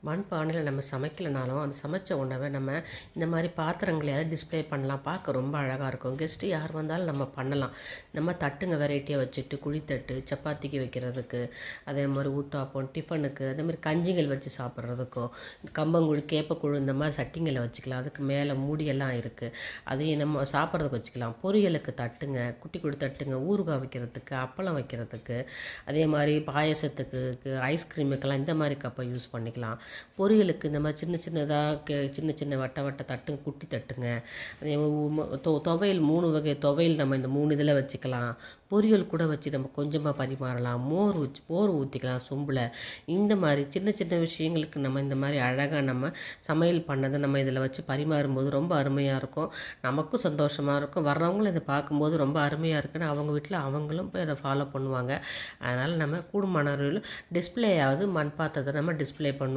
மண்பானையில் நம்ம சமைக்கலைனாலும் அந்த சமைச்ச உணவை நம்ம இந்த மாதிரி பாத்திரங்களையாவது டிஸ்ப்ளே பண்ணலாம். பார்க்க ரொம்ப அழகாக இருக்கும். கெஸ்ட்டு யார் வந்தாலும் நம்ம பண்ணலாம். நம்ம தட்டுங்க வெரைட்டியாக வச்சுட்டு குழித்தட்டு சப்பாத்திக்கு வைக்கிறதுக்கு, அதே மாதிரி ஊத்தாப்பம் டிஃபனுக்கு, அதே மாதிரி கஞ்சிகள் வச்சு சாப்பிட்றதுக்கோ, கம்பங்கூழ் கேப்பக்கூழ் இந்த மாதிரி சட்டிங்களை வச்சுக்கலாம். அதுக்கு மேலே மூடியெல்லாம் இருக்குது, அதையும் நம்ம சாப்பிட்றதுக்கு வச்சுக்கலாம். பொரியலுக்கு தட்டுங்க, குட்டி குட்டி தட்டுங்க, ஊறுகாய் வைக்கிறதுக்கு, அப்பளம் வைக்கிறதுக்கு, அதே மாதிரி பாயசத்துக்கு, ஐஸ்கிரீமுக்கெல்லாம் இந்த மாதிரி கப்பை யூஸ் பண்ணிக்கலாம். பொரியலுக்கு இந்த மாதிரி சின்ன சின்னதாக சின்ன சின்ன வட்ட வட்ட தட்டுங்க, குட்டி தட்டுங்க. அதே துவையல் 3 வகை துவையல் நம்ம இந்த 3 இதில் வச்சுக்கலாம். பொரியல் கூட வச்சு நம்ம கொஞ்சமாக பரிமாறலாம். மோர் ஊற்றிக்கலாம் சொம்பில். இந்த மாதிரி சின்ன சின்ன விஷயங்களுக்கு நம்ம இந்த மாதிரி அழகாக நம்ம சமையல் பண்ணதை நம்ம இதில் வச்சு பரிமாறும்போது ரொம்ப அருமையாக இருக்கும். நமக்கும் சந்தோஷமாக இருக்கும். வர்றவங்களும் இதை பார்க்கும்போது ரொம்ப அருமையாக இருக்குன்னு அவங்க வீட்டில் அவங்களும் போய் அதை ஃபாலோ பண்ணுவாங்க. அதனால் நம்ம கூடுமான டிஸ்பிளேயாவது மண் பாத்திரத்தை நம்ம டிஸ்பிளே பண்ணுவோம்.